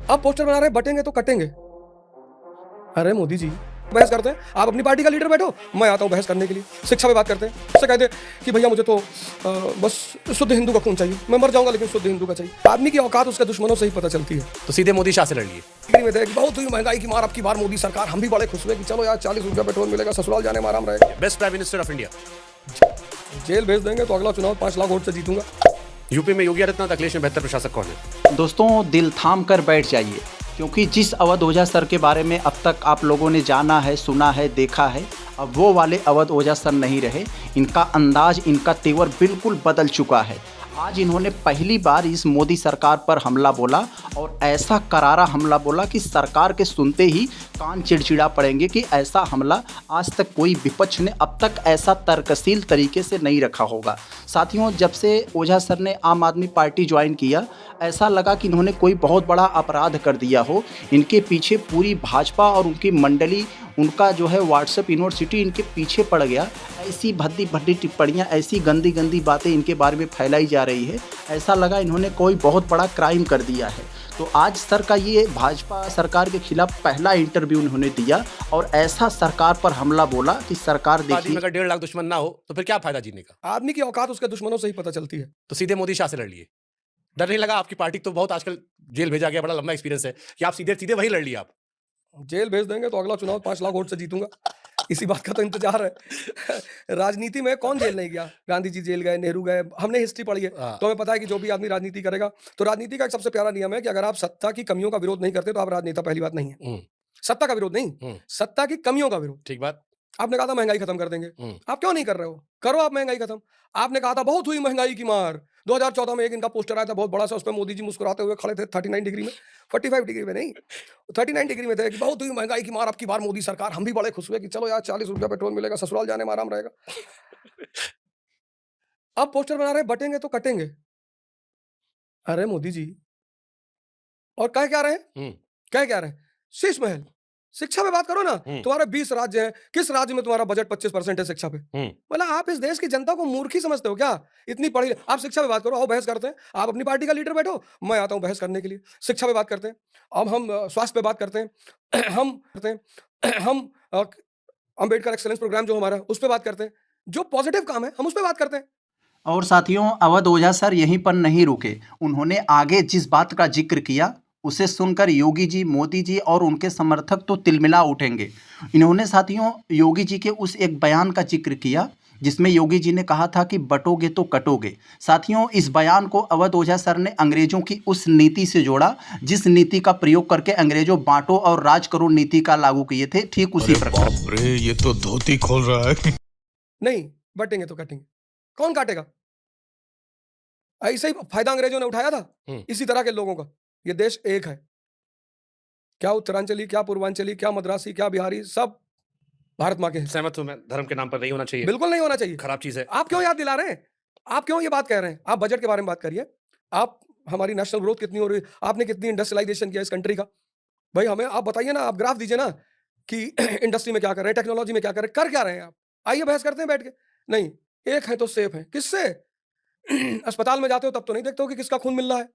आप पोस्टर बना रहे हैं, बटेंगे तो कटेंगे। अरे मोदी जी, बहस करते हैं, आप अपनी पार्टी का लीडर बैठो, मैं आता हूँ बहस करने के लिए। शिक्षा पे बात करते हैं, उससे कहते हैं कि भैया मुझे तो बस शुद्ध हिंदू का खून चाहिए, मैं मर जाऊंगा लेकिन शुद्ध हिंदू का चाहिए। आदमी की औकात उसके दुश्मनों से ही पता चलती है। तो सीधे मोदी शाह से लड़ लिए। डिग्री में थे कि बहुत हुई महंगाई की मार, अब की बार मोदी सरकार, हम भी बड़े खुश हुए कि चलो यार 40 रुपया पेट्रोल मिलेगा, ससुराल जाने में आराम रहेगा। Best prime minister of India. Jail भेज देंगे तो अगला चुनाव 5 लाख वोट से जीतूंगा। यूपी में योगी आदित्यनाथ, अखिलेश में बेहतर प्रशासक कौन है? दोस्तों दिल थाम कर बैठ जाइए, क्योंकि जिस अवध ओझा सर के बारे में अब तक आप लोगों ने जाना है, सुना है, देखा है, अब वो वाले अवध ओझा सर नहीं रहे। इनका अंदाज, इनका तेवर बिल्कुल बदल चुका है। आज इन्होंने पहली बार इस मोदी सरकार पर हमला बोला, और ऐसा करारा हमला बोला कि सरकार के सुनते ही कान चिड़चिड़ा पड़ेंगे कि ऐसा हमला आज तक कोई विपक्ष ने अब तक ऐसा तर्कशील तरीके से नहीं रखा होगा। साथियों, जब से ओझा सर ने आम आदमी पार्टी ज्वाइन किया, ऐसा लगा कि इन्होंने कोई बहुत बड़ा अपराध कर दिया हो। इनके पीछे पूरी भाजपा और उनकी मंडली, उनका जो है व्हाट्सएप यूनिवर्सिटी इनके पीछे पड़ गया। ऐसी भद्दी भद्दी टिप्पणियाँ, ऐसी गंदी गंदी बातें इनके बारे में फैलाई जा रही है, ऐसा लगा इन्होंने कोई बहुत बड़ा क्राइम कर दिया है। तो आज सर का ये भाजपा सरकार के खिलाफ पहला इंटरव्यू उन्होंने दिया, और ऐसा सरकार पर हमला बोला कि सरकार आदमी देखिए। में अगर 1.5 लाख दुश्मन ना हो तो फिर क्या फायदा जीने का? आदमी की औकात उसके दुश्मनों से ही पता चलती है। तो सीधे मोदी शाह से लड़ लिए। डर नहीं लगा? आपकी पार्टी तो बहुत आजकल जेल भेजा गया, बड़ा लंबा एक्सपीरियंस है कि आप सीधे सीधे वही लड़ लिए आप। जेल भेज देंगे तो अगला चुनाव 5 लाख वोट से जीतूंगा। इसी बात का तो इंतजार है। राजनीति में कौन जेल नहीं गया? गांधी जी जेल गए, नेहरू गए, हमने हिस्ट्री पढ़ी है हाँ। तो हमें पता है कि जो भी आदमी राजनीति करेगा, तो राजनीति का एक सबसे प्यारा नियम है कि अगर आप सत्ता की कमियों का विरोध नहीं करते तो आप राजनेता पहली बात नहीं है। हम्म, सत्ता का विरोध नहीं, हम्म, सत्ता की कमियों का विरोध। ठीक बात। आपने कहा था महंगाई खत्म कर देंगे, हम्म, आप क्यों नहीं कर रहे हो? करो आप महंगाई खत्म। आपने कहा था बहुत हुई महंगाई की मार, 2014 में एक इनका पोस्टर आया था बहुत बड़ा सा, उसमें मोदी जी मुस्कुराते हुए खड़े थे 39 डिग्री में, 45 डिग्री में नहीं, 39 डिग्री में थे कि बहुत हुई महंगाई की मार, अब की बार मोदी सरकार, हम भी बड़े खुश हुए कि चलो यार 40 रुपया पेट्रोल मिलेगा, ससुराल जाने में आराम रहेगा। अब पोस्टर बना रहे हैं, बटेंगे तो कटेंगे। अरे मोदी जी, और कह क्या रहे हैं? हम्म, कह क्या रहे हैं? शीश महल। शिक्षा पे बात करो ना, हम्म, तुम्हारे 20 राज्य हैं, किस राज्य में तुम्हारा बजट 25% है शिक्षा पे? हम्म। मतलब आप इस देश की जनता को मूर्ख ही समझते हो क्या? इतनी पढ़ी, आप शिक्षा पे बात करो, आओ बहस करते हैं। आप अपनी पार्टी का लीडर बैठो, मैं आता हूँ बहस करने के लिए। शिक्षा पे बात करते हैं। अब हम स्वास्थ्य पे बात करते हैं। हम करते हैं, हम अंबेडकर एक्सीलेंस प्रोग्राम जो हमारा, उस पे बात करते हैं। जो पॉजिटिव काम है, हम उस पे बात करते हैं। और साथियों, अवध ओझा सर यहीं पर नहीं रुके। उन्होंने आगे जिस बात का जिक्र किया, उसे सुनकर योगी जी, मोदी जी और उनके समर्थक तो तिलमिला उठेंगे। इन्होंने साथियों योगी जी के उस एक बयान का जिक्र किया जिसमें योगी जी ने कहा था कि बटोगे तो कटोगे। साथियों, इस बयान को अवध ओझा सर ने अंग्रेजों की उस नीति से जोड़ा जिस नीति का प्रयोग करके अंग्रेजों बांटो और राज करो नीति का लागू किए थे, ठीक उसी प्रकार। बाप रे, ये तो धोती खोल रहा है। नहीं, बटेंगे तो कटेंगे। कौन काटेगा? ऐसे ही फायदा अंग्रेजों ने उठाया था, हम्म। इसी तरह के लोगों का। ये देश एक है। क्या उत्तरांचली, क्या पूर्वांचली, क्या मद्रासी, क्या बिहारी, सब भारत माँ के हैं। सहमत हूं मैं, धर्म के नाम पर नहीं होना चाहिए। बिल्कुल नहीं होना चाहिए। खराब चीज है। आप क्यों याद दिला रहे हैं? आप क्यों ये बात कह रहे हैं? आप बजट के बारे में बात करिए। आप, हमारी नेशनल ग्रोथ कितनी हो रही है, आपने कितनी इंडस्ट्रियलाइजेशन किया इस कंट्री का, भाई हमें आप बताइए ना, आप ग्राफ दीजिए ना कि इंडस्ट्री में क्या कर रहे हैं, टेक्नोलॉजी में क्या कर रहे हैं, कर क्या रहे हैं आप? आइए बहस करते हैं बैठ के। नहीं, एक है तो सेफ है। किससे? अस्पताल में जाते हो तब तो नहीं देखते हो कि किसका खून मिल रहा है।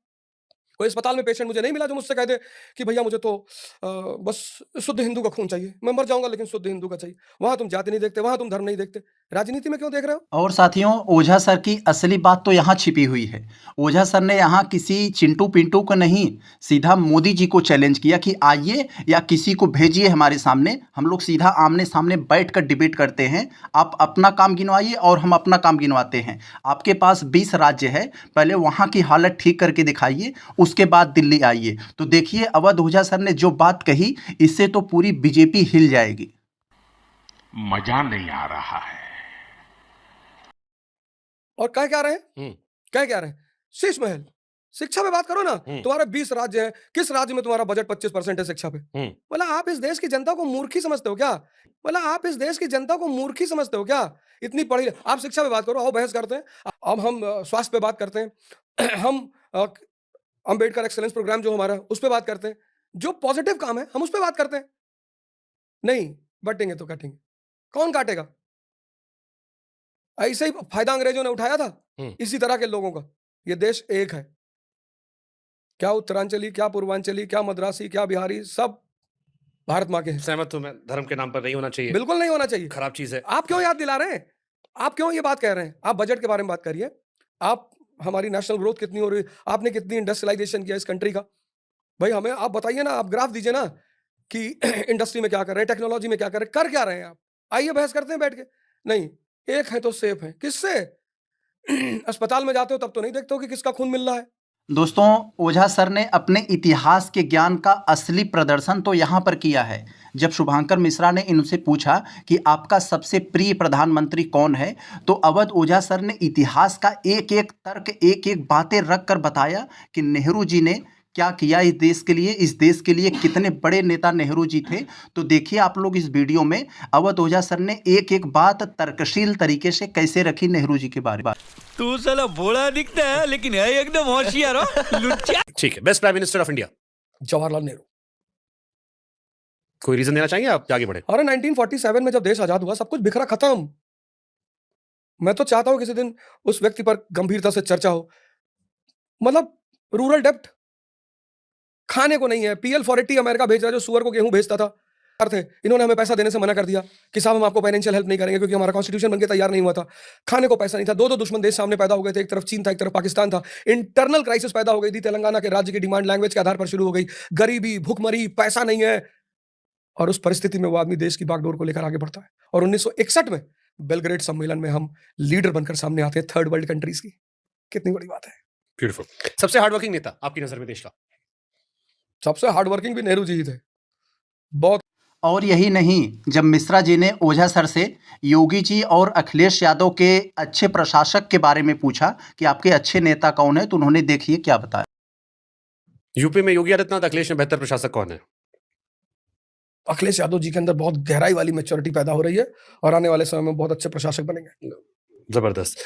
कोई अस्पताल में पेशेंट मुझे नहीं मिला जो मुझसे कह दे कि भैया मुझे तो बस शुद्ध हिंदू का खून चाहिए, मैं मर जाऊंगा लेकिन शुद्ध हिंदू का चाहिए। वहां तुम जाति नहीं देखते, वहां तुम धर्म नहीं देखते, राजनीति में क्यों देख रहे हो? और साथियों, ओझा सर की असली बात तो यहाँ छिपी हुई है। ओझा सर ने यहाँ किसी चिंटू पिंटू को नहीं, सीधा मोदी जी को चैलेंज किया कि आइए या किसी को भेजिए हमारे सामने, हम लोग सीधा आमने सामने बैठकर डिबेट करते हैं। आप अपना काम गिनवाइए और हम अपना काम गिनवाते हैं। आपके पास 20 राज्य है, पहले वहाँ की हालत ठीक करके दिखाइए, उसके बाद दिल्ली आइए। तो देखिए अवध ओझा सर ने जो बात कही, इससे तो पूरी बीजेपी हिल जाएगी। मजा नहीं आ रहा है। और कह क्या रहे हैं? हम्म, कह क्या रहे हैं? शीश महल। शिक्षा पे बात करो ना, तुम्हारे 20 राज्य हैं, किस राज्य में तुम्हारा बजट 25% है शिक्षा पे? मतलब आप इस देश की जनता को मूर्ख ही समझते हो क्या? मतलब आप इस देश की जनता को मूर्ख ही समझते हो क्या? इतनी पढ़ी, आप शिक्षा पे बात करो, आओ बहस करते हैं। अब हम स्वास्थ्य पे बात करते हैं। हम अंबेडकर एक्सीलेंस प्रोग्राम जो हमारा, उस पे बात करते हैं। जो पॉजिटिव काम है, हम उस पे बात करते हैं। नहीं, बटेंगे तो कटेंगे। कौन काटेगा? ऐसे ही फायदा अंग्रेजों ने उठाया था, इसी तरह के लोगों का। ये देश एक है। क्या उत्तरांचली, क्या पूर्वांचली, क्या मद्रासी, क्या बिहारी, सब भारत माँ के हैं। सहमत हूं मैं, धर्म के नाम पर नहीं होना चाहिए, बिल्कुल नहीं होना चाहिए। खराब चीज है। आप क्यों याद दिला रहे हैं? आप क्यों ये बात कह रहे हैं? आप बजट के बारे में बात करिए। आप हमारी नेशनल ग्रोथ कितनी हो रही है? आपने कितनी इंडस्ट्रियलाइजेशन किया इस कंट्री का? भाई हमें आप बताइए ना, आप ग्राफ दीजिए ना कि इंडस्ट्री में क्या कर रहे हैं, टेक्नोलॉजी में क्या कर रहे हैं, कर क्या रहे हैं आप? आइए बहस करते हैं बैठ के। नहीं, एक है तो सेफ है। किससे? अस्पताल में जाते हो तब तो नहीं देखते हो कि किसका खून मिल रहा है। दोस्तों, ओझा सर ने अपने इतिहास के ज्ञान का असली प्रदर्शन तो यहाँ पर किया है। जब शुभांकर मिश्रा ने इनसे पूछा कि आपका सबसे प्रिय प्रधानमंत्री कौन है, तो अवध ओझा सर ने इतिहास का एक एक तर्क, एक एक बातें रख कर बताया कि नेहरू जी ने क्या किया इस देश के लिए कितने बड़े नेता नेहरू जी थे। तो देखिए आप लोग इस वीडियो में अवध ओझा सर ने एक एक बात तर्कशील तरीके से कैसे रखी नेहरू जी के बारे में। तू साला भोला दिखता है लेकिन है एकदम होशियार हो लुच्चा। ठीक है, best prime minister of India, Jawaharlal Nehru. कोई रीजन देना चाहेंगे आप आगे बढ़े? अरे 1947 में जब देश आजाद हुआ, सब कुछ बिखरा खत्म। मैं तो चाहता हूं किसी दिन उस व्यक्ति पर गंभीरता से चर्चा हो। मतलब रूरल डेप्ट खाने को नहीं है। पीएल 480 अमेरिका भेज रहा है, जो सुअर को गेहूं भेजता था। थे इन्होंने हमें पैसा देने से मना कर दिया कि साहब हम आपको फाइनेंशियल हेल्प नहीं करेंगे, क्योंकि हमारा कॉन्स्टिट्यूशन बनके तैयार नहीं हुआ था। खाने को पैसा नहीं था। दो दुश्मन देश सामने पैदा हो गए थे, एक तरफ चीन था, एक तरफ पाकिस्तान था। इंटरनल क्राइसिस पैदा हो गई थी। तेलंगाना के राज्य की डिमांड लैंग्वेज के आधार पर शुरू हो गई। गरीबी, भूखमरी, पैसा नहीं है। और उस परिस्थिति में वो आदमी देश की बागडोर को लेकर आगे बढ़ता है। और 1961 में बेलग्रेड सम्मेलन में हम लीडर बनकर सामने आते हैं थर्ड वर्ल्ड कंट्रीज की। कितनी बड़ी बात है। ब्यूटीफुल। सबसे हार्ड वर्किंग नेता आपकी नजर में देश का? सबसे हार्ड वर्किंग भी नेहरू जी ही थे। बहुत। और यही नहीं, जब मिश्रा जी ने ओझा सर से योगी जी और अखिलेश यादव के अच्छे प्रशासक के बारे में पूछा कि आपके अच्छे नेता कौन है, तो उन्होंने देखिए क्या बताया। यूपी में योगी आदित्यनाथ, अखिलेश में बेहतर प्रशासक कौन है? अखिलेश यादव जी के अंदर बहुत गहराई वाली मैच्योरिटी पैदा हो रही है और आने वाले समय में बहुत अच्छे प्रशासक बनेंगे। जबरदस्त।